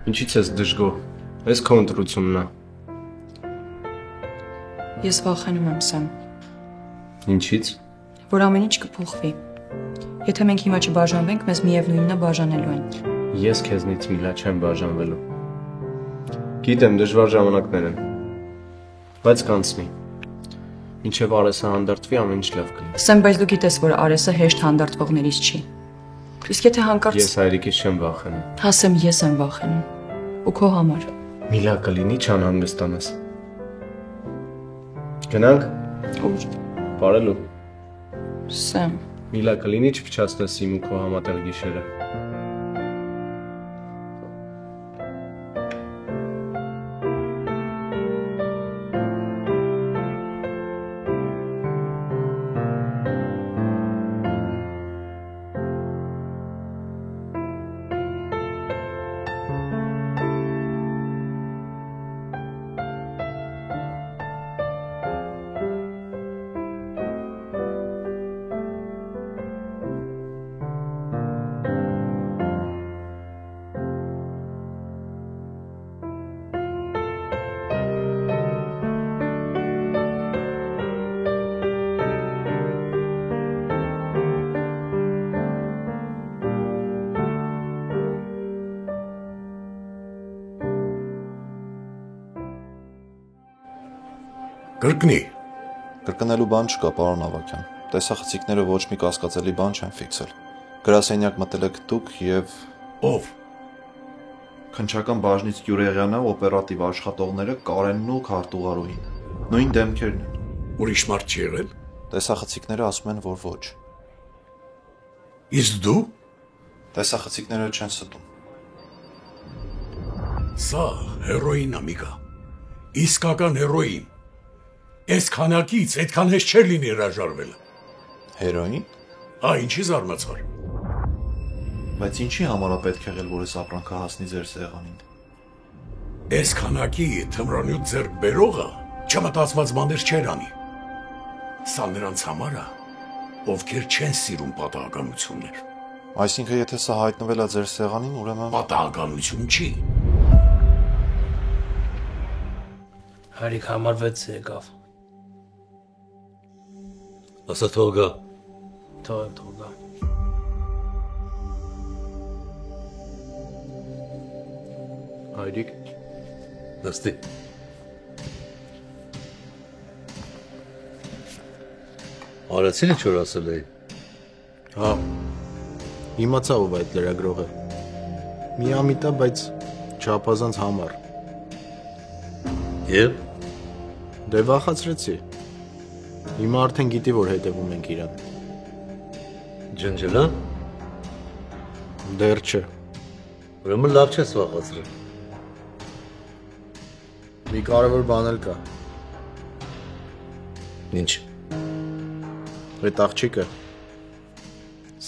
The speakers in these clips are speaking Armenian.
Ինչից ես դժգոհ, ես քո ընտրությունն է։ Ես վախենում եմ, Սեմ։ Ինչից։ Որ ամեն ինչ կփոխվի։ Եթե մենք հիմա չբաժանվենք, մեզ միևնույնն է բաժանելու են։ Ես քեզնից միլա չեմ բաժանվելու։ Գիտեմ, դժվար ժամանակներ են, բայց կանցնի։ Մինչև Արեսը հանդարտվի, ամեն ինչ լավ կլինի։ Սեմ, բայց դու գիտես, որ Արեսը հեշտ հանդարտվողներից չի։ Իսկ եթե հանկարծ Ես հայրիկից չեմ վախենում։ Հա, Սեմ, ես եմ վախենում։ Ու քո համար։ Միլա կլինի չանհանգստանաս։ Գնանք։ Ուր։ Բարելու։ Սեմ։ Միլա կլինի չփչացնես իմ ու քո համատեղ գիշերը։ Կրկնի։ Կրկնելու բան չկա, պարոն Ավագյան։ Տեսախցիկները ոչ մի կասկածելի բան չեն ֆիքսել։ Գրասենյակ մտել եք դուք եւ Ով։ քննչական բաժնից Գյուրեղյանը, օպերատիվ աշխատողները, Կարենն ու քարտուղարուհին։ Նույն դեմքերն են։ Ուրիշ մարդ չի եղել։ Տեսախցիկները ասում են, որ ոչ։ Իսկ դու։ Տեսախցիկները չեն ստում։ Սա հերոին ամիկա։ Իսկական հերոին։ Այս քանակից այդքան հեշտ չէր լինի հրաժարվել։ Հերոին։ Ինչի զարմացար։ Բայց ինչի համար է պետք եղել, որ այս ապրանքը հասնի ձեր սեղանին։ Այս քանակի թմրանյութ ձեռք բերողը չմտածված բաներ չեր անի։ Սա նրանց համար է, ովքեր չեն սիրում պատահականություններ։ Այսինքն, եթե սա հայտնվել է ձեր սեղանին, ուրեմն պատահականություն չի։ Հարիկ համարվեց եկավ։ Ասա թող գա։ Թող գա։ Հայրիկ։ Նստի։ Արեցին ինչ որ ասել էի։ Հա։ Իմացա ով այդ լրագրողը։ Միամիտ է, բայց չափազանց համառ։ Եվ Դե վախացրեցի։ Հիմա արդեն գիտի, որ հետևում ենք իրան։ ջնջելա։ Դեռ չէ։ Ուրեմն լավ չես վախացրել։ Մի կարևոր բան էլ կա։ Ինչ։ Այդ աղջիկը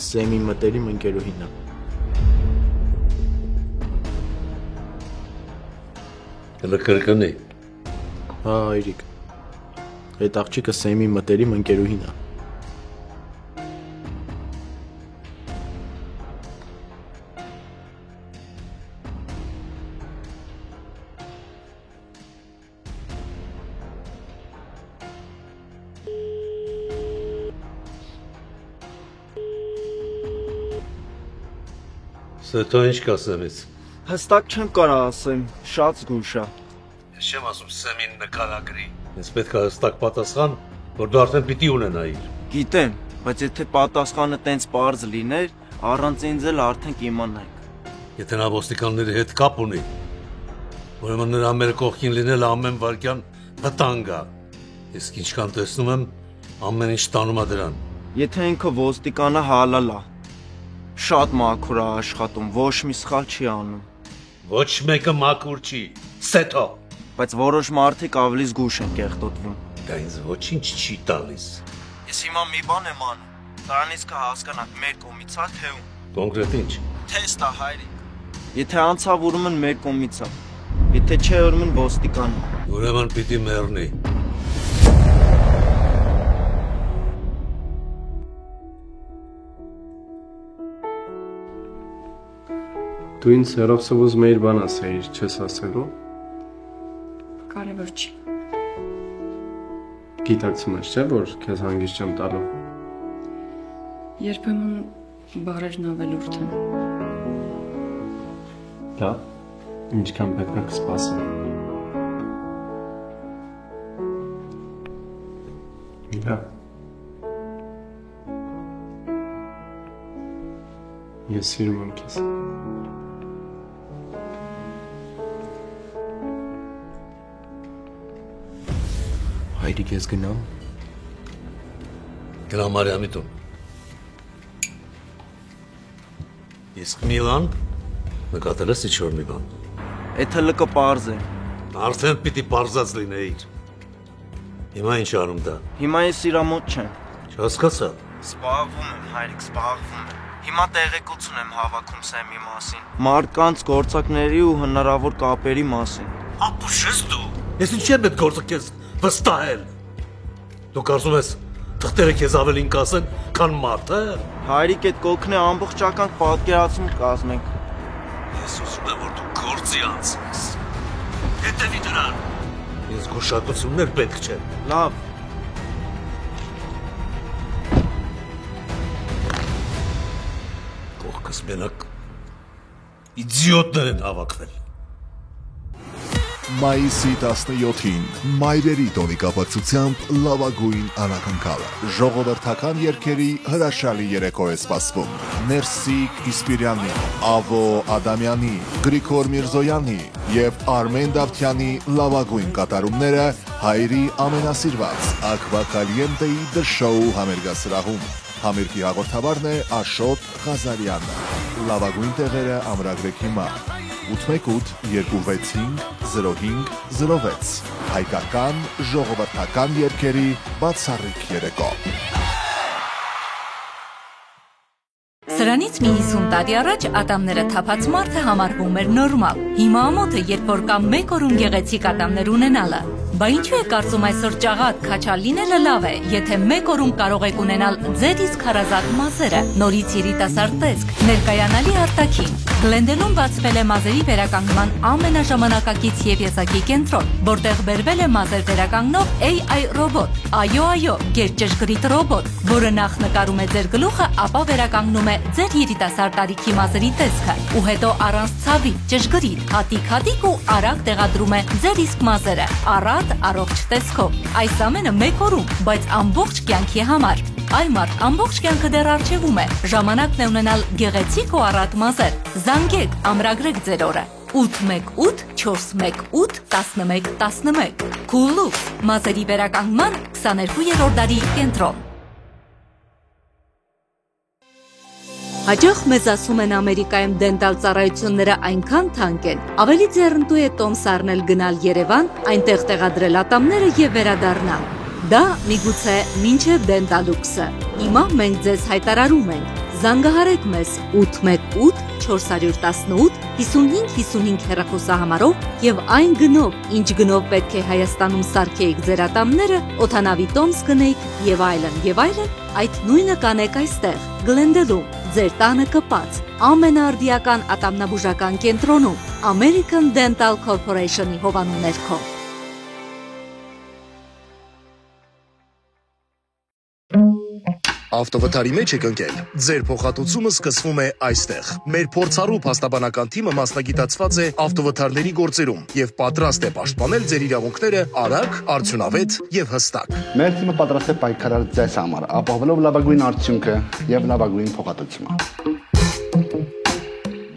Սեմի մտերիմ ընկերուհին է։ Հələ կրկնի։ Հա, հայրիկ։ Այդ աղջիկը Սեմի մտերիմ ընկերուհին է։ Սեթո ինչ կասեմից։ Հստակ չեմ կարող ասեմ, շատ զգույշ է։ Ես չեմ ասում Սեմին նկարագրի։ Ես պետք է հստակ պատասխան, որ դու արդեն պիտի ունենայիր։ Գիտեմ, բայց եթե պատասխանը տենց պարզ լիներ, առանց ինձ էլ արդեն կիմանայինք։ Եթե նա ոստիկանների հետ կապ ունի, ուրեմն նրա մեր կողքին լինել ամեն վարքյան վտանգ է։ Իսկ ինչքան տեսնում եմ, ամեն ինչ տանում է դրան։ Եթե ինքը ոստիկանը հալալ է, շատ մաքուր է աշխատում, ոչ մի սխալ չի անում։ Ոչ մեկը մաքուր չի, Սեթո։ Բայց որոշ մարդիկ ավելի զգույշ են կեղտոտվում։ Դա ինձ ոչինչ չի տալիս։ Ես հիմա մի բան եմ անում, դրանից կհասկանաք մեր կողմից է թե ում։ Կոնկրետ ինչ։ Թեստ է, հայրիկ։ Եթե անցավ, ուրեմն մեր կողմից է։ Եթե չէ, ուրեմն ոստիկանը։ Ուրեմն պիտի մեռնի։ Դու ինձ հերոսովոզ մեր բան ասեիր, չես ասելու։ Կարևոր չի։ Գիտակցում ես, չէ՞, որ քեզ հանգիստ չեմ տալու։ Երբեմն բառերն ավելորդ են։ Լավ, ինչքան պետք է կսպասեմ։ Լավ։ Ես սիրում եմ քեզ։ Հայրիկ ես գնամ։ Գնամ Մարիամի տուն։ Իսկ Միլան նկատել ես ինչ-որ մի բան։ Էթե լկը պարզ է։ Արդեն պիտի պարզած լինեիր։ Հիմա ինչ անում դա։ Հիմա ես իրա մոտ չեմ։ Չհասկացա։ Սպաղվում եմ, հայրիկ, սպաղվում եմ։ Հիմա տեղեկություն եմ հավաքում Սեմի մասին։ Մարդկանց, գործակների ու հնարավոր կապերի մասին։ Ապուշ ես դու։ Ես ինչ եմ այդ գործը քեզ վստահել։ Դու կարծում ես թղթերը քեզ ավելին կասեն, քան մարդը։ Հայրիկ, այդ կոքն է ամբողջական պատկերացում կազմենք։ Ես ուզում եմ, որ դու գործի անցնես։ Հետևի դրան։ Ես գուշակություններ պետք չէ։ Լավ։ Կողքս մենակ իդիոտներ են հավաքվել։ Մայիսի 17-ին Մայրերի տոնի կապակցությամբ լավագույն անակնկալը ժողովրդական երգերի հրաշալի երեկո է սպասվում։ Ներսիկ Իսպիրյանի, Ավո Ադամյանի, Գրիգոր Միրզոյանի եւ Արմեն Դավթյանի լավագույն կատարումները հայրի ամենասիրված Ակվա Կալիենտեի The Show համերգասրահում։ Համերգի հաղորդավարն է Աշոտ Ղազարյանը։ Լավագույն տեղերը ամրագրեք հիմա 818-265-0506 հայկական ժողովրդական երգերի բացառիկ երեկո։ Սրանից մի 50 տարի առաջ ատամները թափած մարդը համարվում էր նորմալ։ Հիմա ամոթը, երբ որ կա մեկ օրում գեղեցիկ ատամներ ունենալը։ Բա ինչու է կարծում այսօր ճաղատ քաչալ լինելը լավ է, եթե մեկ օրում կարող եք ունենալ ձեր իսկ հարազատ մազերը, նորից երիտասարդ տեսք, ներկայանալի արտաքին։ Գլենդենում բացվել է մազերի վերականգնման ամենաժամանակակից եւ եզակի կենտրոն, որտեղ բերվել է մազեր վերականգնող AI ռոբոտ, այո, գերճշգրիտ ռոբոտ, որը նախ նկարում է ձեր գլուխը, ապա վերականգնում է ձեր երիտասարդ տարիքի մազերի տեսքը, ու հետո առանց ցավի, ճշգրիտ, հատիկ ու արագ տեղադրում է ձեր իսկ մազերը, առատ առողջ տեսքով։ Այս ամենը մեկ օրում, բայց ամբողջ կյանքի համար։ Այ մարդ ամբողջ կյանքը դեռ առջևում է։ Ժամանակն է ունենալ գեղեցիկ ու առատ մազեր։ Զանգեք, ամրագրեք ձեր օրը։ 818-418-1111 Cool Look, մազերի վերականգնման 22-րդ դարի կենտրոն։ Հաջող մեզ ասում են Ամերիկայում դենտալ ծառայությունները այնքան թանկ են, ավելի ձեռնտու է տոմս առնել գնալ Երևան, այնտեղ տեղադրել ատամները եւ վերադառնալ։ Դա միգուցե մինչև դենտալուքսը։ Հիմա մենք ձեզ հայտարարում ենք. զանգահարեք մեզ 818-418-5555 հեռախոսահամարով եւ այն գնով, ինչ գնով պետք է Հայաստանում սարքեիք ձեր ատամները, օդանավի տոմս գնեիք եւ այլն, այդ նույնը կանեք այստեղ, Գլենդելում, ձեր տանը կպած, ամենաարդիական ատամնաբուժական կենտրոնում, American Dental Corporation-ի հովանու ներքո։ Ավտովթարի մեջ եք ընկել։ Ձեր փոխհատուցումը սկսվում է այստեղ։ Մեր փորձառու փաստաբանական թիմը մասնագիտացված է ավտովթարների գործերում եւ պատրաստ է պաշտպանել ձեր իրավունքները արագ, արդյունավետ եւ հստակ։ Մեր թիմը պատրաստ է պայքարել ձեզ համար, ապահովելով լավագույն արդյունքը եւ լավագույն փոխհատուցումը։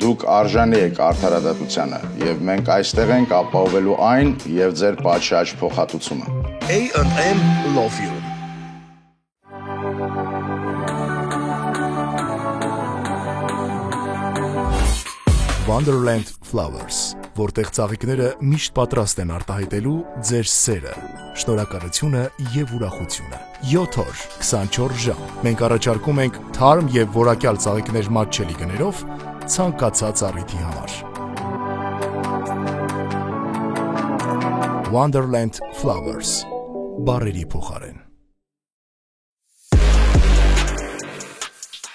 Դուք արժանի եք արդարադատությանը եւ մենք այստեղ ենք ապահովելու այն եւ ձեր պատշաճ փոխհատուցումը։ A&M Law Firm Wonderland Flowers, որտեղ ծաղիկները միշտ պատրաստ են արտահայտելու ձեր սերը, շնորհակալությունը եւ ուրախությունը։ 7 օր, 24 ժամ։ Մենք առաջարկում ենք թարմ եւ որակյալ ծաղիկներ մատչելի գներով ցանկացած առիթի համար։ Wonderland Flowers, բարերի փոխարեն։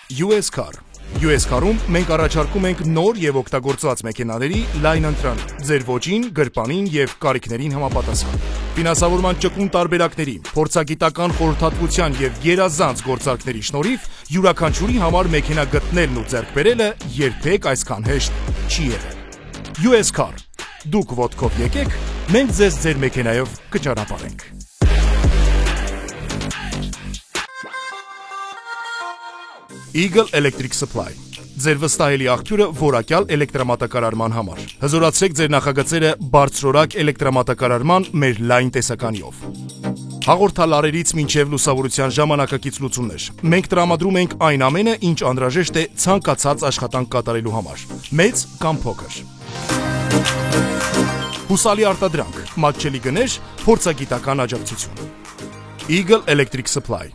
US Car US Car-ում մենք առաջարկում ենք նոր եւ օգտագործված մեքենաների լայն ընտրան, ձեր ոճին, գրպանին եւ կարիքներին համապատասխան։ Ֆինանսավորման ճկուն տարբերակների, փորձագիտական խորհրդատվության եւ երազանց գործարքների շնորհիվ յուրաքանչյուրի համար մեքենա գտնելն ու ձեռք բերելը երբեք այսքան հեշտ չի եղել։ US Car Դուք ոտքով եկեք, մենք ձեզ ձեր մեքենայով կճանապարհենք։ Eagle Electric Supply Ձեր վստահելի աղբյուրը որակյալ էլեկտրամատակարարման համար։ Հզորացրեք ձեր նախագծերը բարձրորակ էլեկտրամատակարարման մեր լայն տեսականիով։ Հաղորդալարերից մինչև լուսավորության ժամանակակից լուծումներ։ Մենք տրամադրում ենք այն ամենը, ինչ անհրաժեշտ է ցանկացած աշխատանք կատարելու համար։ Մեծ կամ փոքր։ Հուսալի արտադրանք, մատչելի գներ, փորձագիտական աջակցություն։ Eagle Electric Supply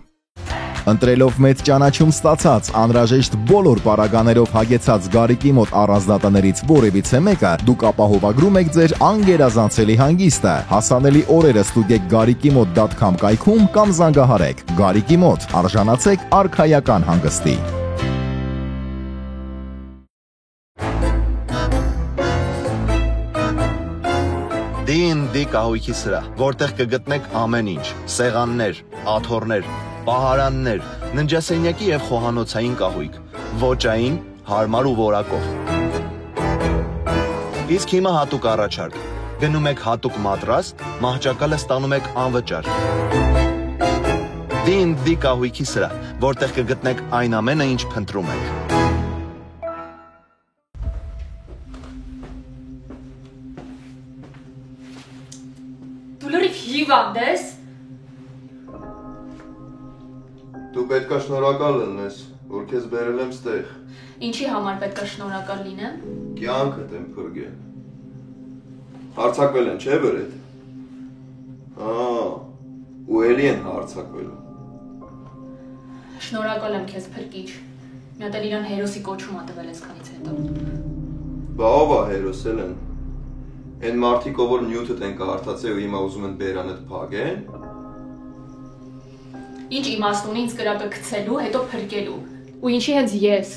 Ընտրելով մեծ ճանաչում ստացած, անհրաժեշտ բոլոր պարագաներով հագեցած Գարիկի մոտ առանձնատներից որևիցե մեկը, դուք ապահովագրում եք ձեր անգերազանցելի հանգիստը։ Հասանելի օրերը ստուգեք garikimot.com կայքում կամ զանգահարեք։ Գարիկի մոտ արժանացեք արքայական հանգստի։ D&D կահույքի սրահ, որտեղ կգտնեք ամեն ինչ՝ սեղաններ, աթոռներ, պահարաններ, ննջասենյակի եւ խոհանոցային կահույք, ոճային, հարմար ու որակով։ Իսկ հիմա հատուկ առաջարկ։ Գնում եք հատուկ մատրաս, մահճակալը ստանում եք անվճար։ D&D կահույքի սրահ, որտեղ կգտնեք այն ամենը, ինչ փնտրում եք։ Դու լրիվ հիվանդ ես։ Դու պետքա շնորհակալ լինես, որ քեզ բերել եմ ստեղ։ Ինչի համար պետքա շնորհակալ լինեմ։ Կյանքդ եմ փրկել։ Հարցակվել են, չէ՞ վրեդ։ Ու էլի են հարցակվելու։ Շնորհակալ եմ քեզ փրկիչ։ Մի հատ էլ իրան հերոսի կոչում ա տվել այսքանից հետո։ Բա ով ա հերոսել են։ Այն մարդիկ, որ նյութդ են կարդացել ու հիմա ուզում են բերանդ փագեն։ Ինչ իմաստ ունի ինձ կրակը գցելու, հետո փրկելու։ Ու ինչի հենց ես։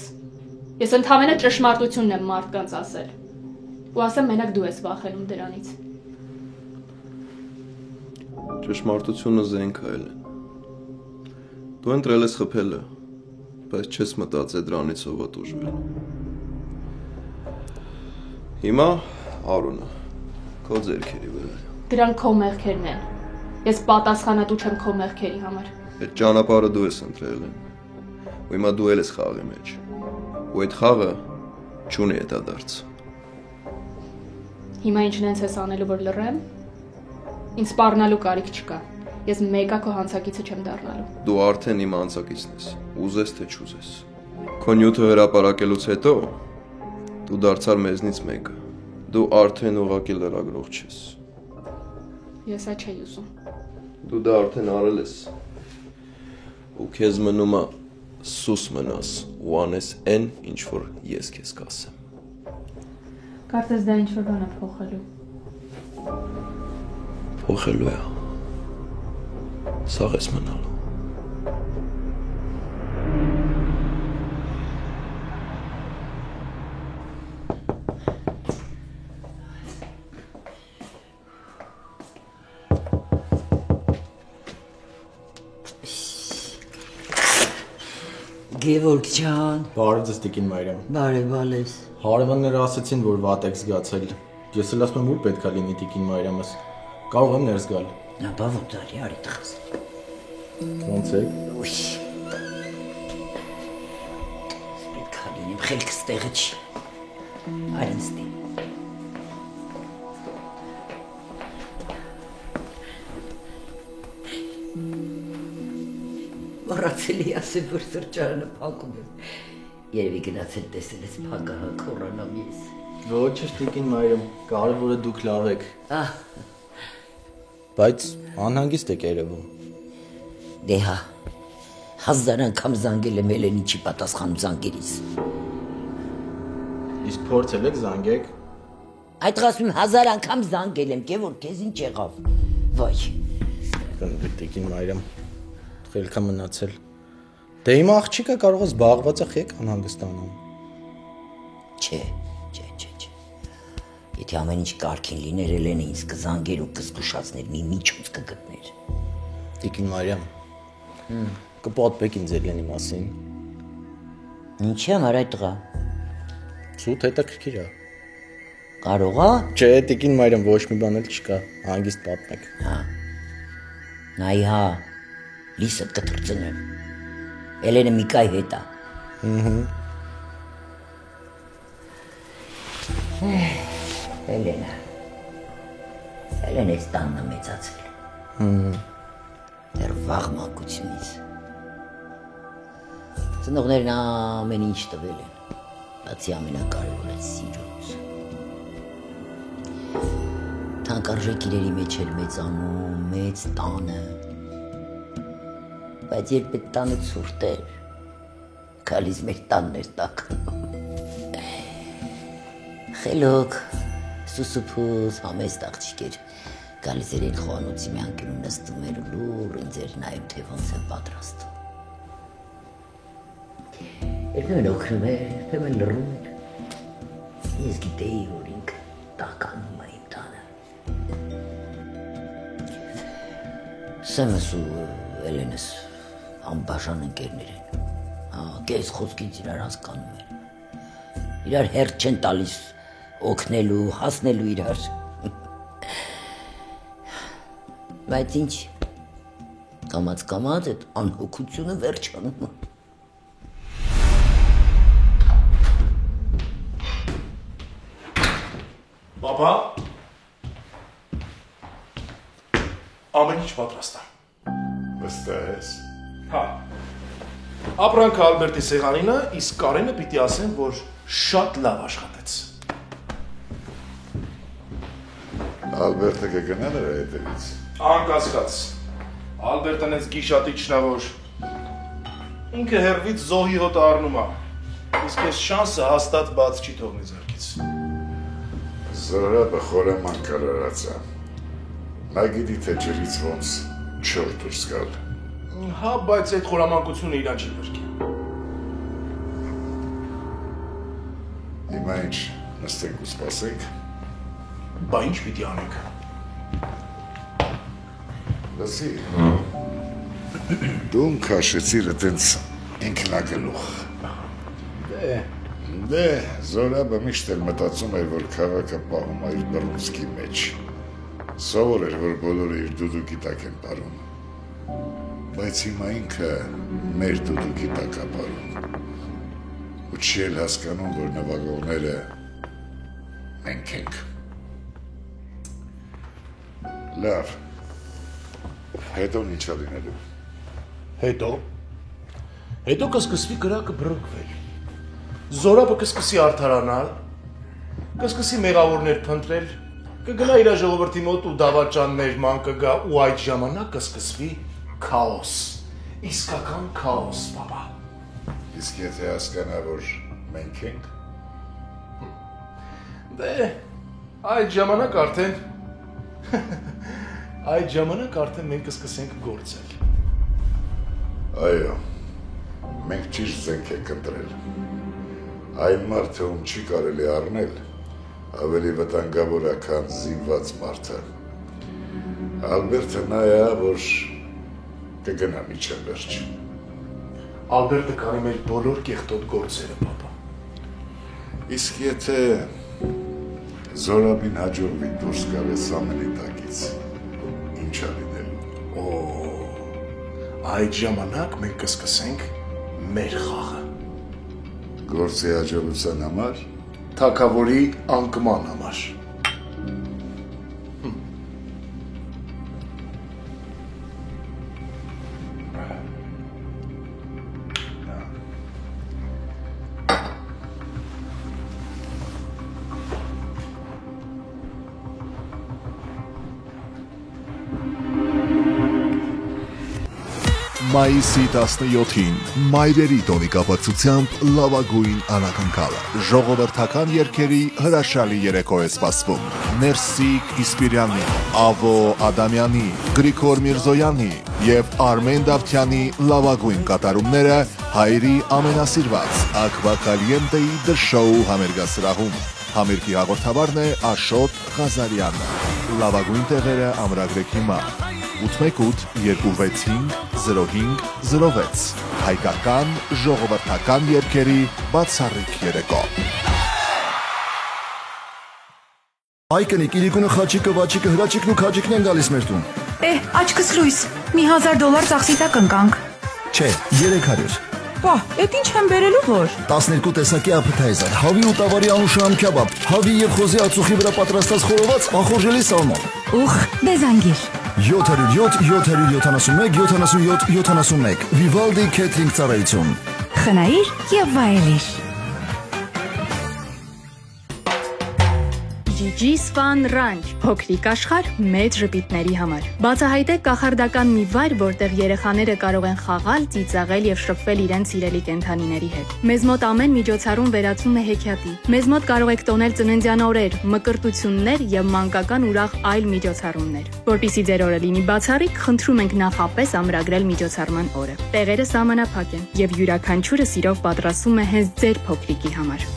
Ես ընդհանրապես ճշմարտությունն եմ մարդկանց ասել։ Ու ասեմ մենակ դու ես վախենում դրանից։ Ճշմարտությունը զենք է էլ։ Դու ընտրել ես խփելը, բայց չես մտածել դրանից ով ուժվել։ Հիմա Արոնը քո ձեռքերի վրա։ Դրանք քո մեղքերն են։ Ես պատասխանատու չեմ քո մեղքերի համար։ Այդ ճանապարհը դու ես ընտրել են։ Ու հիմա դու ես խաղի մեջ։ Ու այդ խաղը չունի հետադարձ։ Հիմա ինչն ես ես անելու, որ լռեմ։ Ինձ սպառնալու կարիք չկա։ Ես մեկա քո հանցակիցը չեմ դառնալու։ Դու արդեն իմ հանցակիցն ես։ Ուզես թե չուզես։ Քո նյութը հրապարակելուց հետո դու դարձար մեզնից մեկը։ Դու արդեն ուղղակի լրագրող չես։ Ես այդ չէի ուզում։ Դու դա արդեն արել ես։ Ու քեզ մնում է սուս մնաս ու անես այն, ինչ որ ես քեզ կասեմ։ Կարծես դա ինչ որ բան է փոխելու։ Փոխելու է։ Սաղ ես մնալու։ Գևորգ ջան։ Բարև ձեզ Տիկին Մարիամ։ Բարև Ալես։ Հարևանները ասացին, որ վատ եք զգացել։ Ես էլ ասում եմ, ուր պետք է լինի Տիկին Մարիամս։ Կարող եմ ներս գալ։ Բա ոտարի արի տղաս։ Ոնց եք։ Ուй։ Պետք է լինեմ խելքս տեղը չի։ Արինստի։ Մոռացել ասել, որ սրճարանը փակում եմ։ Երևի գնացել տեսել ես փակը կորոնամ ես։ Ոչ, Տիկին Մարիամ, կարևորը դուք լավ եք։ Բայց անհանգիստ եք երևում։ Դե հա, 1000 անգամ զանգել եմ ելեն ինչի պատասխանում զանգերից։ Իսկ փորձել եք զանգեք։ Այդ ասում 1000 անգամ զանգել եմ, Գևորգ, քեզ ինչ եղավ։ Վայ։ Տիկին Մարիամ, խելքը մնացել։ Դե իմ աղջիկը կարող է զբաղված եք անհանգստանամ։ Չէ։ Եթե ամեն ինչ կարգին լիներ, Էլենը ինձ կզանգեր ու կզգուշացներ, մի միջոց կգտներ։ Տիկին Մարիամ, կպատմեք ինձ Էլենի մասին։ Ինչի համար այդ տղա։ Ցույց հետաքրքիր է։ Կարող է։ Չէ, Տիկին Մարիամ, ոչ մի բան էլ չկա, հանգիստ պատմեք։ Հա։ Նայ հա, լիսը կտրծնեմ։ Էլենը Միկայի հետ է։ Էլենը էս տանն է մեծացել։ Դեռ վաղ մանկությունից։ Ծնողներն ամեն ինչ տվել են, բացի ամենակարևորը սիրուց։ Թանկարժեք իրերի մեջ էր մեծանում, մեծ տանը, բայց երբ այդ տանը ցուրտ էր, գալիս մեր տանն էր տաքանում։ Խելոք, սուսուփուս, համեստ աղջիկեր, գալիս էր այն խոհանոցի մի անկյունում նստում էր ու լուռ ինձ էր նայում, թե ոնց է պատրաստում։ Երբեմն օգնում էր, երբեմն լռում էր։ Ես գիտեի, որ ինքը տականում է իմ տանը։ Սեմս ու Էլենս անբաժան ընկերներ են։ Կես խոսքից իրար հասկանում են։ Իրար հերթ չեն տալիս օգնելու, հասնելու իրար։ Բայց ինչ, կամաց այդ անհոգությունը վերջանում է։ Պապա, ամեն ինչ պատրաստ է։ Վստահ ես։ Հա։ Ապրանքը Ալբերտի սեղանին է, իսկ Կարենը պիտի ասեն, որ շատ լավ աշխատեց։ Ալբերտը կգնա նրա հետևից։ Անկասկած։ Ալբերտն էս գիշատիչն է, որ ինքը հերվից զոհի հոտ առնում է, իսկ ես շանսը հաստատ բաց չի թողնի ձեռքից։ Զորաբը խորաման կարարած է։ Նա գիտի, թե ջրից ոնց չոր դուրս գալ։ Հա, բայց այդ խորամանկությունը իրան չի բրկի։ Հիմա ինչ, նստենք ու սպասենք։ Բա ինչ պիտի անենք։ Լսի, դու քաշեցիր այդենց ինքնագլուխ։ Դե, Զորաբը միշտ էլ մտածում էր, որ քաղաքը պահում է իր բռունցքի մեջ։ Սովոր էր, որ բոլորը իր դուդուկի տակ են պարում։ Բայց հիմա ինքը մեր դուդուկի տակ է պարում։ Ու չի էլ հասկանում, որ նվագողները մենք ենք։ Լավ, հետո ինչա լինելու։ Հետո կսկսվի կրակը բռնկվել։ Զորաբը կսկսի արդարանալ, կսկսի մեղավորներ փնտրել, կգնա իր ժողովրդի մոտ ու դավաճաններ ման կգա ու այդ ժամանակ կսկսվի քաոս, իսկական քաոս, պապա։ Իսկ եթե հասկանա, որ մենք ենք։ Դե, այդ ժամանակ արդեն մենք կսկսենք գործել։ Այո, մենք ճիշտ զենք ենք ընտրել։ Այն մարդը, ում չի կարելի առնել, ավելի վտանգավոր է, քան զինված մարդը։ Ալբերտը նա է, որ կգնա միջև վերջ։ Ալբերտը կանի մեր բոլոր կեղտոտ գործերը, պապա։ Իսկ եթե Զորաբին հաջողվի դուրս գալ այս ամենի տակից, ինչա լինելու։ Այդ ժամանակ մենք կսկսենք մեր խաղը։ Գործի հաջողության համար, թագավորի անկման համար։ Մայիսի 17-ին Մայրերի տոնի կապակցությամբ լավագույն անակնկալը ժողովրդական երգերի հրաշալի երեկո է սպասվում։ Ներսիկ Իսպիրյանի, Ավո Ադամյանի, Գրիգոր Միրզոյանի եւ Արմեն Դավթյանի լավագույն կատարումները հայերի ամենասիրված Ակվա Կալիենտեի դրշոու համերգասրահում։ Համերգի հաղորդավարն է Աշոտ Ղազարյանը։ Լավագույն տեղերը ամրագրեք հիմա 818-265-0506 հայկական ժողովրդական երգերի բացառիկ երեկո։ Այկնիկ, իրիկունը խաչիկը, վաչիկը, հրաչիկն ու քաջիկն են գալիս մեր տուն։ Աչքս լույս, մի $1000 ծախսի տակ ընկանք։ Չէ, 300։ Պահ, էդ ինչ եմ բերելու որ։ 12 տեսակի appetizer, հավի ու տավարի անուշահամ քյաբաբ, հավի և խոզի ածուխի վրա պատրաստած խորոված անխորժելի սալմոն։ Ուխ, դեզանգիր։ 707-777-77-71 Vivaldi Catering ծառայություն։ Խնայիր և վայելիր։ Gigi Span Ranch, փոքրիկ աշխարհ մեծ ժպիտների համար։ Բացահայտեք կախարդական մի վայր, որտեղ երեխաները կարող են խաղալ, ծիծաղել եւ շփվել իրենց սիրելի կենդանիների հետ։ Մեզ մոտ ամեն միջոցառում վերածվում է հեքիաթի։ Մեզ մոտ կարող եք տոնել ծննդյան օրեր, մկրտություններ եւ մանկական ուրախ այլ միջոցառումներ։ Որպեսզի ձեր օրը լինի բացառիկ, խնդրում ենք նախապես ամրագրել միջոցառման օրը։ Տեղերը սահմանափակ են եւ յուրաքանչյուրը սիրով պատրաստվում է հենց ձեր փոքրիկի համար։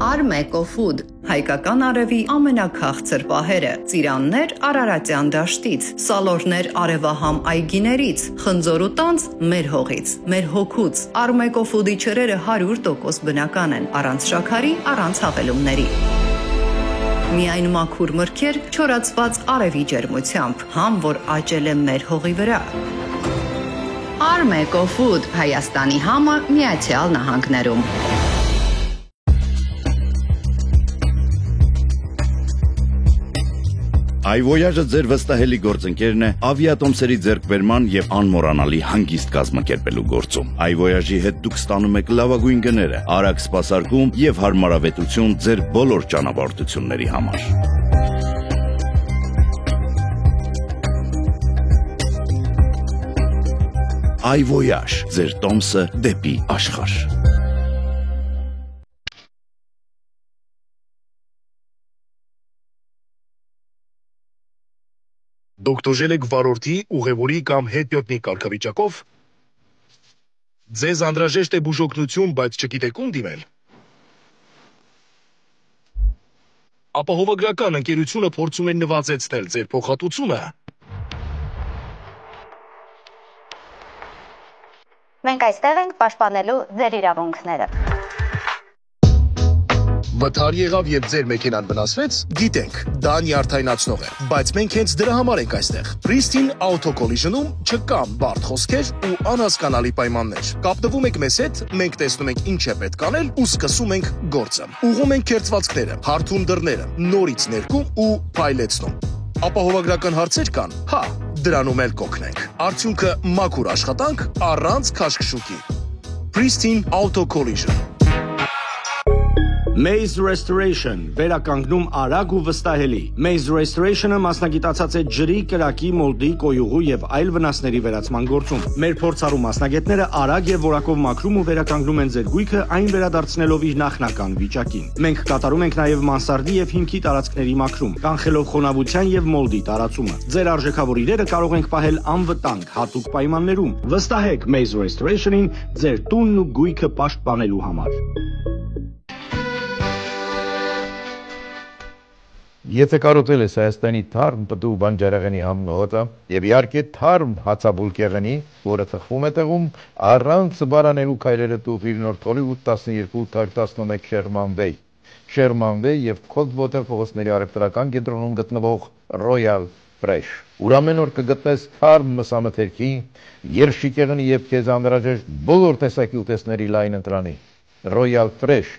Armeco Food, հայկական արևի ամենաքաղցր պահերը, ծիրաններ Արարատյան դաշտից, սալորներ արևահամ այգիներից, խնձոր ու տանձ մեր հողից, մեր հոգուց, Armeco Food-ի չրերը 100% բնական են, առանց շաքարի, առանց հավելումների։ Միայն մաքուր մրգեր, չորացված արևի ջերմությամբ, համ որ աճել է մեր հողի վրա։ Armeco Food, Հայաստանի համը Միացյալ Նահանգներում։ iVoyage-ը ձեր վստահելի գործընկերն է ավիատոմսերի ձեռքբերման եւ անմոռանալի հանգիստ կազմակերպելու գործում։ iVoyage-ի հետ դուք ստանում եք լավագույն գները, արագ սպասարկում եւ հարմարավետություն ձեր բոլոր ճանապարհորդությունների համար։ iVoyage, ձեր տոմսը դեպի աշխարհ։ Դուք տուժել եք վարորդի, ուղևորի կամ հետիոտնի կարգավիճակով։ Ձեզ անհրաժեշտ է բուժօգնություն, բայց չգիտեք ում դիմել։ Ապահովագրական ընկերությունը փորձում է նվազեցնել ձեր փոխհատուցումը։ Մենք այստեղ ենք պաշտպանելու ձեր իրավունքները։ Վթար եղավ եւ ձեր մեքենան վնասվեց, գիտենք, դա նյարդայնացնող է, բայց մենք հենց դրա համար ենք այստեղ։ Pristine Auto Collision-ում չկան բարդ խոսքեր ու անհասկանալի պայմաններ։ Կապտվում եք մեզ հետ, մենք տեսնում ենք ինչ է պետք անել ու սկսում ենք գործը։ Ուղղում ենք քերծվածքները, հարթուն դռները, նորից ներկում ու փայլեցնում։ Ապահովագրական հարցեր կան, հա, դրանում էլ կօգնենք։ Արդյունքը մաքուր աշխատանք առանց քաշքշուկի։ Pristine Auto Collision։ Maze Restoration, վերականգնում արագ ու վստահելի։ Maze Restoration-ը մասնագիտացած է ջրի, կրակի, մոլդի, կոյուղու եւ այլ վնասների վերացման գործում։ Մեր փորձառու մասնագետները արագ եւ որակով մաքրում ու վերականգնում են ձեր գույքը, այն վերադարձնելով իր նախնական վիճակին։ Մենք կատարում ենք նաեւ մանսարդի եւ հիմքի տարածքների մաքրում, կանխելով խոնավության եւ մոլդի տարածումը։ Ձեր արժեքավոր իրերը կարող ենք պահել անվտանգ, հատուկ պայմաններում։ Վստահեք Maze Restoration-ին ձեր տունն ու գույքը պաշտպանելու համար։ Եթե կարոտել ես Հայաստանի թարմ պտու բանջարեղենի համնոհոտը եւ իհարկե թարմ հացաբուլկեղենի, որը թխվում է տեղում, առանց բարանելու քայլերը տուղիր նոր Hollywood 12-811 Sherman Bay եւ Coldwater փողոցների առևտրական կենտրոնում գտնվող Royal Fresh։ Ուր ամեն օր կգտնես թարմ մսամթերքի, երշիկեղենի եւ քեզ անհրաժեշտ բոլոր տեսակի ուտեստների լայն ընտրանի։ Royal Fresh,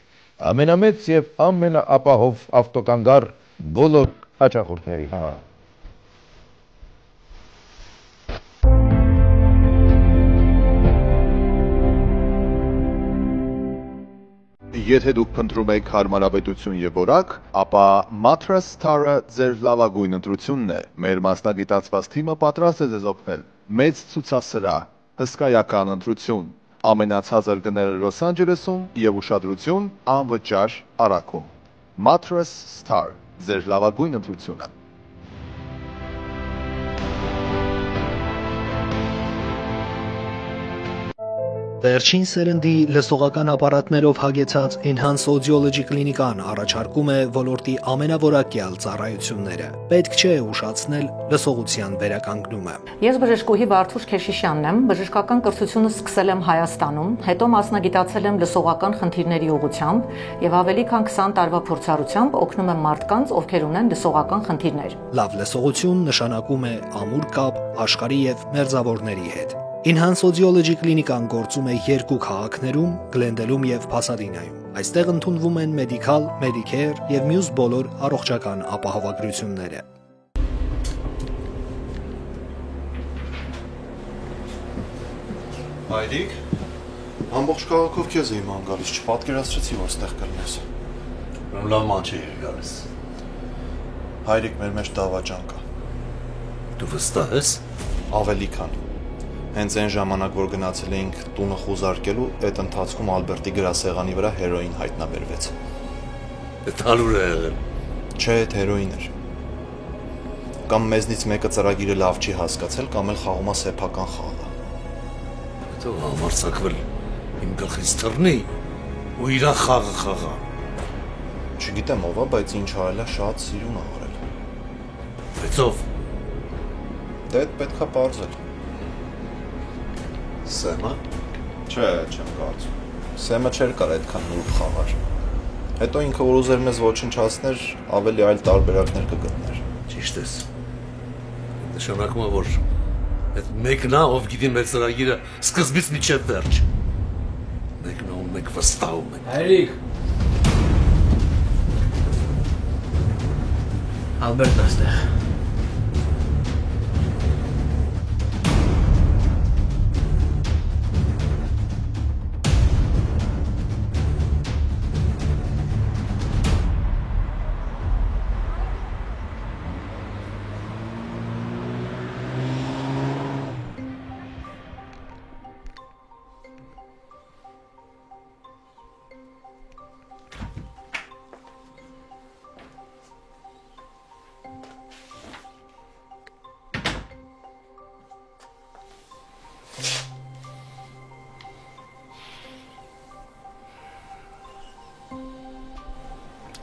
ամենամեծ եւ ամենաապահով ավտոկանգար բոլոր հաճախորդների համար։ Եթե դուք փնտրում եք հարմարավետություն եւ որակ, ապա Mattress Star-ը ձեր լավագույն ընտրությունն է։ Մեր մասնագիտացված թիմը պատրաստ է ձեզ օգնել։ Մեծ ցուցասրահ, հսկայական ընտրություն, ամենացածր գները Լոս Անջելեսում եւ ուշադրություն անվճար առաքում։ Mattress Star, ձեր լավագույն ընտրությունը։ Վերջին սերնդի լսողական ապարատներով հագեցած Enhanced Audiology կլինիկան առաջարկում է ոլորտի ամենավորակյալ ծառայությունները։ Պետք չէ ուշացնել լսողության վերականգնումը։ Ես բժշկուհի Վարդուշ Քեշիշյանն եմ, բժշկական կրթությունը սկսել եմ Հայաստանում, հետո մասնագիտացել եմ լսողական խնդիրների ուղղությամբ եւ ավելի քան 20 տարվա փորձառությամբ օգնում եմ մարդկանց, ովքեր ունեն լսողական խնդիրներ։ Լավ լսողություն նշանակում է ամուր կապ աշխարհի եւ մերձավորների հետ։ Enhanced Audiology կլինիկան գործում է 2 քաղաքներում՝ Գլենդելում եւ Փասադինայում։ Այստեղ ընդունվում են մեդիկալ, մեդիկեյր եւ մյուս բոլոր առողջական ապահովագրությունները։ Հայրիկ, ամբողջ քաղաքով քեզ էի ման գալիս, չպատկերացրեցի, որ ստեղ կլնես։ Լավ ման չի գալիս։ Հայրիկ, մեր մեջ դավաճան կա։ Դու վստահ ես։ Ավելի քան։ Հենց այն ժամանակ, որ գնացել էինք տունը խուզարկելու, այդ ընթացքում Ալբերտի գրասեղանի վրա հերոին հայտնաբերվեց։ Այդ հալուր է եղել։ Չէ, այդ հերոին էր։ Կամ մեզնից մեկը ծրագիրը լավ չի հասկացել, կամ էլ խաղում է սեփական խաղը։ Հետո համարձակվել իմ գլխից թռնի ու իր խաղը խաղա։ Չգիտեմ ով է, բայց ինչ արել է, շատ սիրուն ա արել։ Բայց ով։ Դե այդ պետքա պարզել։ Սեմը։ Չէ, չեմ կարծում։ Սեմը չէր կար այդքան նուրբ խաղար։ Հետո ինքը որ ուզեր մեզ ոչնչացներ, ավելի այլ տարբերակներ կգտներ։ Ճիշտ ես։ Նշանակում է, որ այդ մեկն է, ով գիտի մեր ծրագիրը սկզբից մինչև վերջ։ Մեկն է, ում մենք վստահում ենք։ Հայրիկ։ Ալբերտն այստեղ։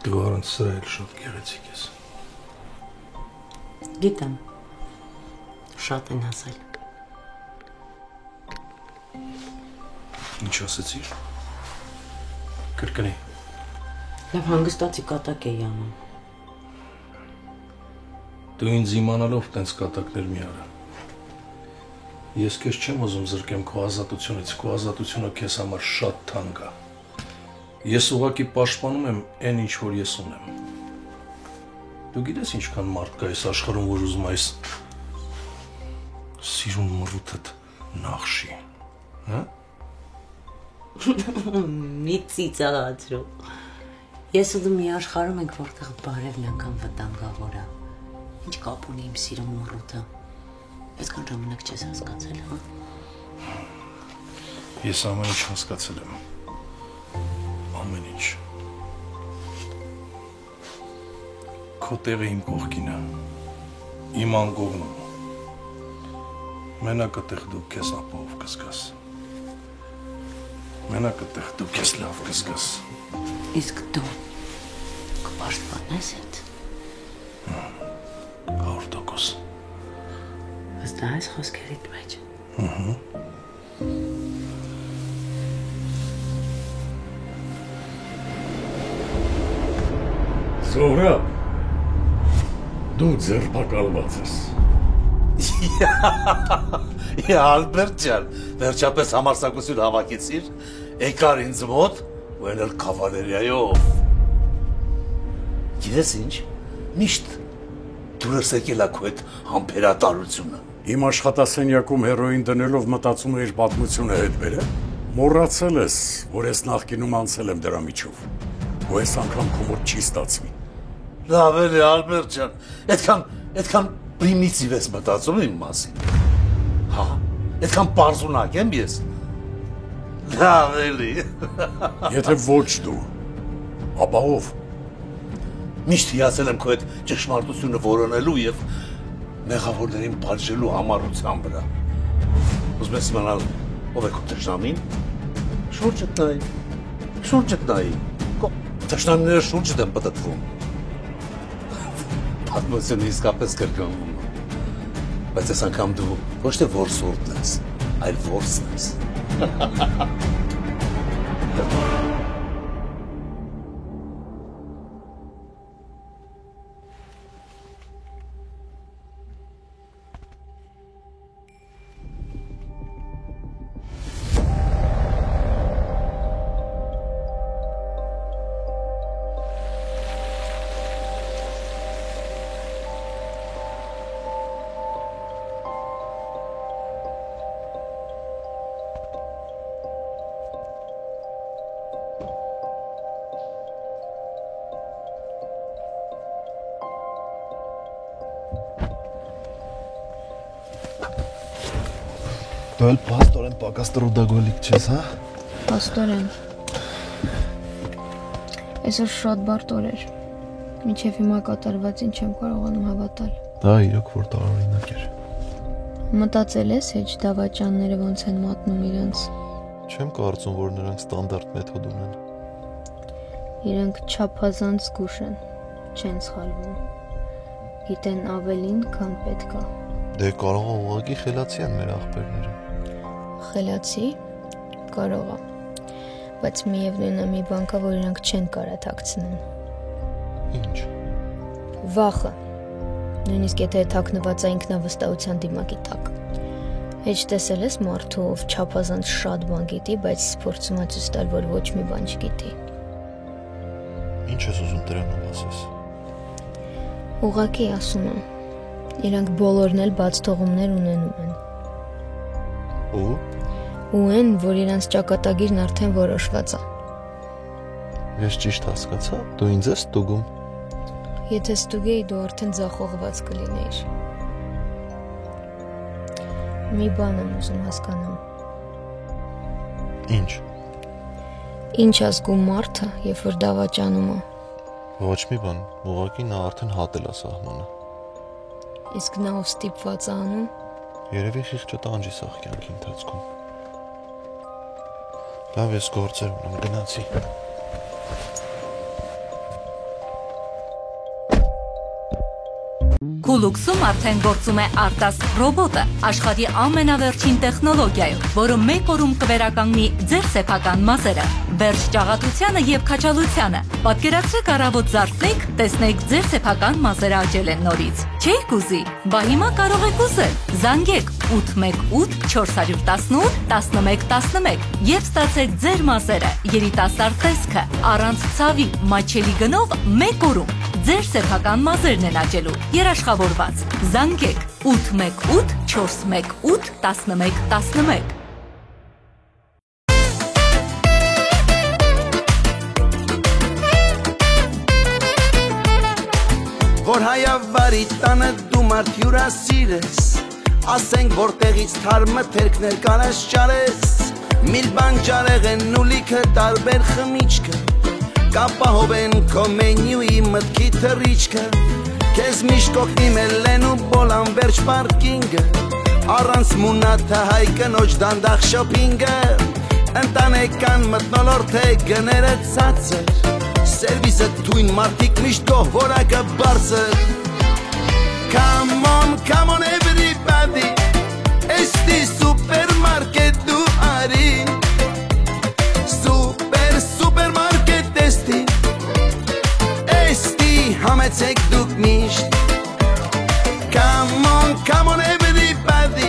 Դու առանց սրա էլ շատ գեղեցիկ ես։ Գիտեմ, շատ են ասել։ Ինչ ասեցիր։ Կրկնի։ Լավ հանգստացի կատակ էի անում։ Դու ինձ իմանալով տենց կատակներ մի արա։ Ես քեզ չեմ ուզում զրկեմ քո ազատությունից, քո ազատությունը քեզ համար շատ թանկ է։ Ես ուղղակի պաշտպանում եմ այն ինչ որ ես ունեմ։ Դու գիտես ինչքան մարդ կա այս աշխարհում, որ ուզում այս սիրուն մռութդ նախշի, հա? Մի ծիծաղացրու։ Ես ու դու մի աշխարհում ենք, որտեղ բարևն անգամ վտանգավոր է։ Ինչ կապ ունի իմ սիրուն մռութը։ Այսքան ժամանակ չես հասկացել, հա? Ես ամեն ինչ հասկացել եմ։ Ամեն ինչ։ Քո տեղը իմ կողքին է, իմ անկողնում։ Մենակ այդտեղ դու քեզ ապահով կզգաս։ Մենակ այդտեղ դու քեզ լավ կզգաս։ Իսկ դու կպաշտպանես այդ։ 100%։ Վստահ ես խոսքերիդ մեջ։ Զոհրաբ, դու ձերբակալված ես։ Ալբերտ ջան, վերջապես համարձակություն հավաքեցիր, եկար ինձ մոտ ու էլ կավալերիայով։ Գիտես ինչ, միշտ դուրս եկել է քո այդ համբերատարությունը։ Իմ աշխատասենյակում հերոին դնելով մտածում էիր պատմությունը հետ բերել։ Մոռացել ես, որ ես նախկինում անցել եմ դրա միջով։ Ու այս անգամ քո մոտ չի ստացվի։ Լավ էլի Ալբերտ ջան, այդքան պրիմիտիվ ես մտածում իմ մասին։ Հա, այդքան պարզունակ եմ ես։ Լավ էլի։ Եթե ոչ դու, ապա ով։ Միշտ հիացել եմ քո այդ ճշմարտությունը որոնելու եւ մեղավորներին բաժելու համառության վրա։ Ուզում ես իմանալ ով է քո դժնամին։ Շուրջդ նայի։ Թշնամիները շուրջդ են պտտվում։ Պատմությունը իսկապես կրկնվում։ Բայց այս անգամ դու ոչ թե որսորդն ես, այլ որսն ես։ Դու էլ պաստորեն պակաս տրուդագոլիկ չես, հա? Պաստորեն։ Այսօր շատ բարդ օր էր։ Մինչև հիմա կատարվածին չեմ կարողանում հավատալ։ Դա իրոք որ տարօրինակ էր։ Մտածել ես հեչ դավաճանները ոնց են մատնում իրենց։ Չեմ կարծում, որ նրանք ստանդարտ մեթոդ ունեն։ Իրենք չափազանց զգուշ են, չեն սխալվում։ Գիտեն ավելին, քան պետք է։ Դե կարող է ուղղակի խելացի են մեր աղբերները։ Խելացի, կարող է, բայց միևնույն է մի բան կա, որ իրանք չեն կարա թաքցնեն։ Ինչ։ Վախը, նույնիսկ եթե թաքնված է ինքնավստահության դիմակի տակ։ Հեչ տեսել ես մարդու, ով չափազանց շատ բան գիտի, բայց փորձում է ցույց տալ, որ ոչ մի բան չգիտի։ Ինչ ես ուզում դրանով ասես։ Ուղղակի ասում եմ, իրանք բոլորն էլ բաց թողումներ ունենում են։ Ու են, որ իրանց ճակատագիրն արդեն որոշված է։ Ես ճիշտ հասկացա, դու ինձ ես ստուգում։ Եթե ստուգեի, դու արդեն ձախողված կլինեիր։ Մի բան եմ ուզում հասկանամ։ Ինչ։ Ինչ ազգում մարդը, երբ որ դավաճանում է։ Ոչ մի բան, ուղղակի նա արդեն հատել է սահմանը։ Իսկ նա ով ստիպված է անում։ Երևի խիղճը տանջի սաղ կյանքի ընթացքում։ Լավ, ես գործեր ունեմ, գնացի։ Կուլուքսում արդեն գործում է Artas ռոբոտը, աշխարհի ամենավերջին տեխնոլոգիայով, որը մեկ օրում կվերականգնի ձեր սեփական մազերը, վերջ ճաղատությանը եւ քաջալությանը։ Պատկերացրեք առավոտ զարթնեք, տեսնեք ձեր սեփական մազերը աճել են նորից։ Չէ՞ք ուզի։ Բա հիմա կարող եք ուզել։ Զանգեք 818-418-1111 եւ ստացեք ձեր մազերը երիտասարդ տեսքը առանց ցավի, մաչելի գնով մեկ օրում։ Ձեր սեփական մազերն են աճելու։ Երաշխավորված։ Զանգեք 818-418-1111։ Որ հայավարի տանը դու մարդ հյուրասիր ես, ասենք որտեղից թարմը թերքներ կարաս ճարես, միլ բան ճարեղ են նուլիքը տարբեր խմիչքը, կապահով են քո մենյուի մտքի թռիչքը, քեզ միշտ կօգնի մելեն ու բոլան վերջ պարկինգը, առանց մունաթը հայ կնոջ դանդաղ շոփինգը, ընտանեկան մթնոլորտ է գները ցածր, Սերվիսը թույն մարդիկ միշտ գող որակը բարձր Come on everybody Էստի սուպերմարկետ դու արի Սուպերմարկետ էստի Էստի համեցեք դուք միշտ Come on everybody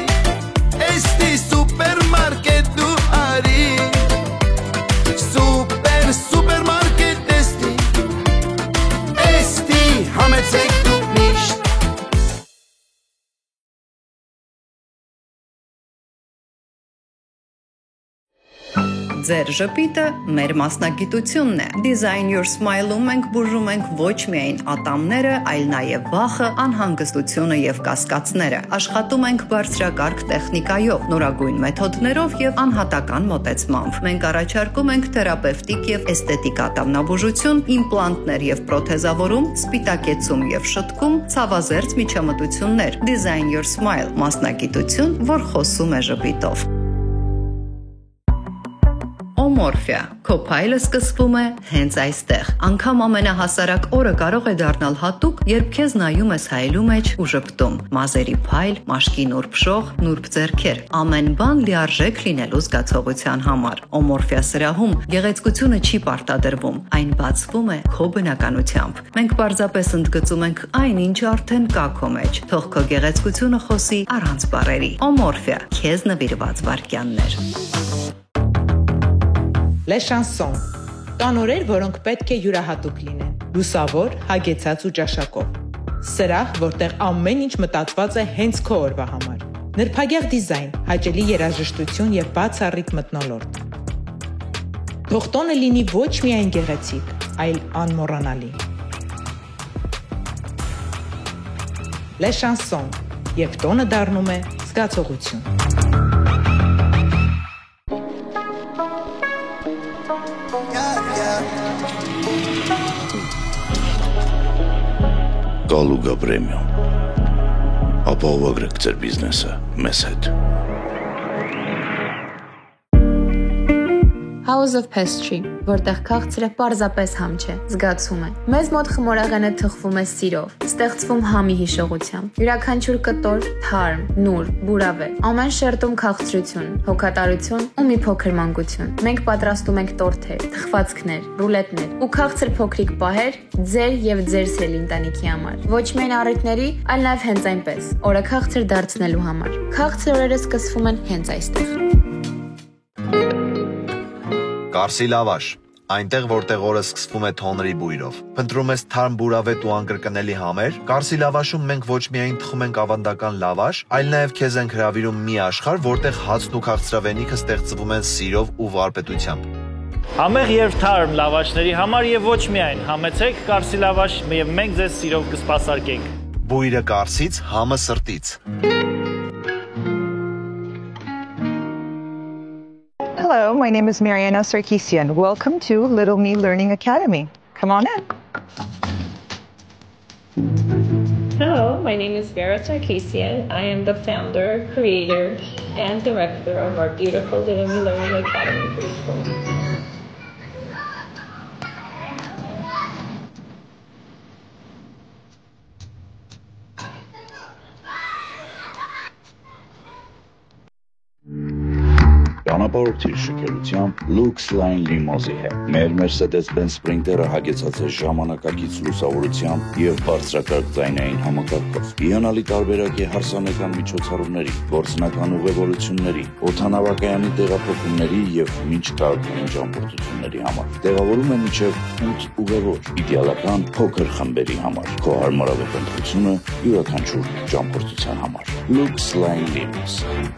Էստի սուպերմարկետ դու արի Սուպերմարկետ համեցեք դուք միշտ Ձեր ժպիտը մեր մասնագիտությունն է։ Design Your Smile-ում մենք բուժում ենք ոչ միայն ատամները, այլ նաև վախը, անհանգստությունը եւ կասկածները։ Աշխատում ենք բարձրակարգ տեխնիկայով, նորագույն մեթոդներով եւ անհատական մոտեցմամբ։ Մենք առաջարկում ենք թերապևտիկ եւ էսթետիկ ատամնաբուժություն, իմպլանտներ եւ պրոթեզավորում, սպիտակեցում եւ շտկում, ցավազերծ միջամտություններ։ Design Your Smile մասնագիտություն, որ խոսում է ժպիտով։ Օմորֆիա։ Քո փայլը սկսվում է հենց այստեղ։ Անկամ ամենահասարակ օրը կարող է դառնալ հատուկ, երբ քեզ նայում ես հայելու մեջ ու ժպտում։ Մազերի փայլ, մաշկի նուրբ շող, նուրբ ձեռքեր։ Ամեն բան լիարժեք լինելու զգացողության համար։ Օմորֆիա սրահում գեղեցկությունը չի պարտադրվում, այն բացվում է քո բնականությամբ։ Մենք պարզապես ընդգծում ենք այն, ինչը արդեն կա քո մեջ։ Թող քո գեղեցկությունը խոսի առանց բառերի։ Օմորֆիա, քեզ նվիրված վայրկյաններ։ Les chansons. Կան օրեր, որոնք պետք է յուրահատուկ լինեն։ Լուսավոր, հագեցած ու ճաշակով։ Սրահ, որտեղ ամեն ինչ մտածված է հենց քո օրվա համար։ Նրբագեղ դիզայն, հաճելի երաժշտություն եւ բացառիկ մթնոլորտ։ Թող տոնը լինի ոչ միայն գեղեցիկ, այլ անմոռանալի։ Les chansons. Եվ տոնը դառնում է զգացողություն։ Գալուգա պրեմիում։ Ապահովագրեք ձեր բիզնեսը մեզ հետ։ House of Pastry, որտեղ քաղցրը պարզապես համ չէ, զգացում է։ Մեզ մոտ խմորեղենը թխվում է սիրով, ստեղծվում համի հիշողությամբ։ Յուրաքանչյուր կտոր թարմ, նուրբ, բուրավեր, ամեն շերտում քաղցրություն, հոգատարություն ու մի փոքր մանկություն։ Մենք պատրաստում ենք տորթեր, թխվածքներ, ռուլետներ ու քաղցր փոքրիկ պահեր ձեր եւ ձեր սիրելի ընտանիքի համար։ Ոչ միայն առիթների, այլ նաեւ հենց այնպես, օրը քաղցր դարձնելու համար։ Քաղցր օրերը սկսվում են հենց այստեղ։ Կարսի լավաշ, այնտեղ որտեղ օրը սկսվում է թոնրի բույրով։ Փնտրում ես թարմ բուրավետ ու անկրկնելի համեր։ Կարսի լավաշում մենք ոչ միայն թխում ենք ավանդական լավաշ, այլ նաև քեզ ենք հրավիրում մի աշխարհ, որտեղ հացն ու քաղցրավենիքը ստեղծվում են սիրով ու վարպետությամբ։ Համեղ եւ թարմ լավաշների համար եւ ոչ միայն, համեցեք Կարսի լավաշ եւ մենք ձեզ սիրով կսպասարկենք։ Բույրը Կարսից, համը սրտից։ Hello, my name is Mariana Sarkisian. Welcome to Little Me Learning Academy. Come on in. Hello, my name is Vera Sarkisian. I am the founder, creator, and director of our beautiful Little Me Learning Academy preschool. Ճանապարհորդիր շքելությամբ Lux Line Limousine-ի հետ։ Մեր Mercedes-Benz Sprinter-ը հագեցած է ժամանակակից լուսավորությամբ եւ բարձրակարգ ձայնային համակարգով։ Հիանալի տարբերակ է հարսանեկան միջոցառումների, գործնական ուղևորությունների, օդանավակայանի տեղափոխումների եւ մինչ քաղաքային ճամփորդությունների համար։ Տեղավորում է մինչեւ 8 ուղևոր, իդեալական փոքր խմբերի համար։ Քո հարմարավետ ընտրությունը յուրաքանչյուր ճամփորդության համար։ Lux Line Limousine։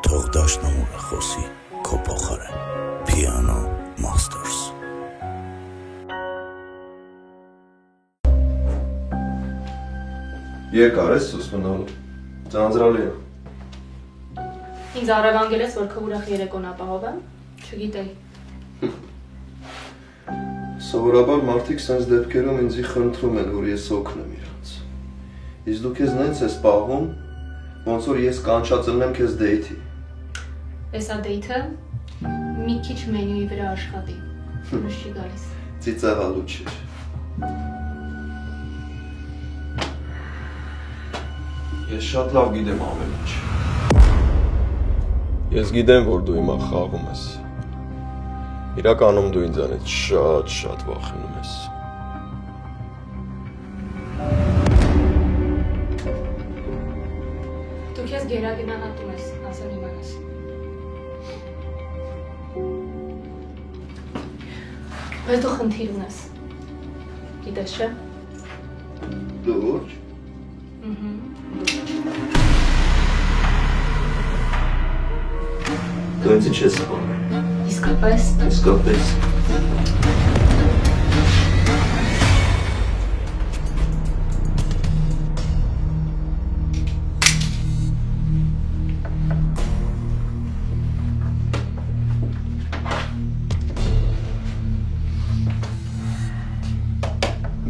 Թող դաշնամուրը խոսի քո փոխարեն։ Piano Masters։ Երկար ես սուս մնալու։ Ձանձրալի է։ Ինձ առևանգել ես, որ քո ուրախ երեկոն ապահովեմ, չգիտեի։ Սովորաբար մարդիկ սենց դեպքերում ինձի խնդրում են, որ ես օգնեմ իրանց։ Իսկ դու քեզ նենց ես պահում, ոնց որ ես կանչածնեմ քեզ դեյթի։ Էսա դեյթը մի քիչ մենյուի վրա աշխատի։ Դուրս չի գալիս։ Ծիծաղալու չէր։ Ես շատ լավ գիտեմ ամեն ինչ։ Ես գիտեմ, որ դու հիմա խաղում ես։ Իրականում դու ինձանից շատ վախենում ես։ Դու քեզ գերագնահատում ես, ասել իմանաս։ Բայց դու խնդիր ունես։ Գիտես չէ՞։ Լուրջ։ Դու ինձ ինչ ես սպանում։ Իսկապես։ Իսկապես։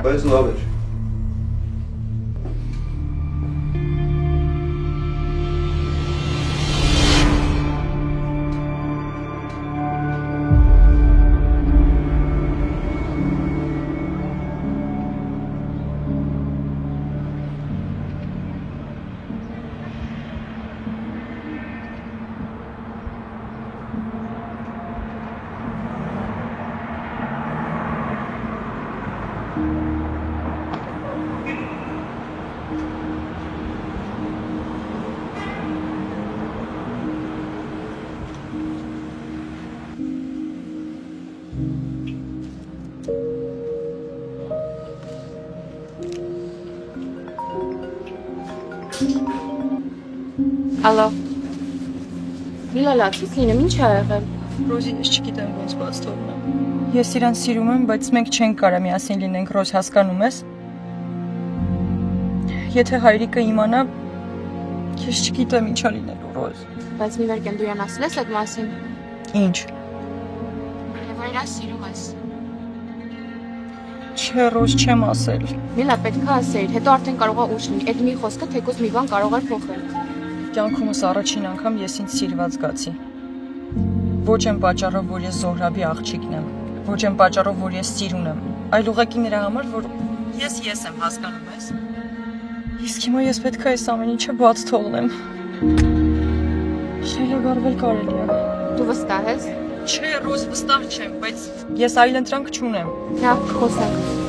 Բայց լավ էր։ Ալո։ Միլալացից լինեմ, ինչ ա եղել։ Ռոզին ես չգիտեմ ոնց բաց թողնեմ։ Ես իրան սիրում եմ, բայց մենք չենք կարա միասին լինենք, Ռոզ, հասկանում ես։ Եթե հայրիկը իմանա, ես չգիտեմ ինչա լինելու, Ռոզ։ Բայց մի վերքեմ դու իրան ասել ես այդ մասին։ Ինչ։ Որ իրան սիրում ես։ Չէ, Ռոզ, չեմ ասել։ Միլա, պետք է ասեիր, հետո արդեն կարող է ուշ լինի։ Այդ մի խոսքը թեկուզ մի բան կարող է փոխել։ Կյանքումս առաջին անգամ ես ինձ սիրված զգացի։ Ոչ այն պատճառով, որ ես Զոհրաբի աղջիկն եմ, ոչ այն պատճառով, որ ես սիրուն եմ, այլ ուղղակի նրա համար, որ ես եմ, հասկանում ես։ Իսկ հիմա ես պետք է այս ամեն ինչը բաց թողնեմ։ Շելագարվել կարելի է։ Դու վստահ ես։ Չէ, Ռոզ, վստահ չեմ, բայց ես այլ ընտրանք չունեմ։ Լավ, խոսենք։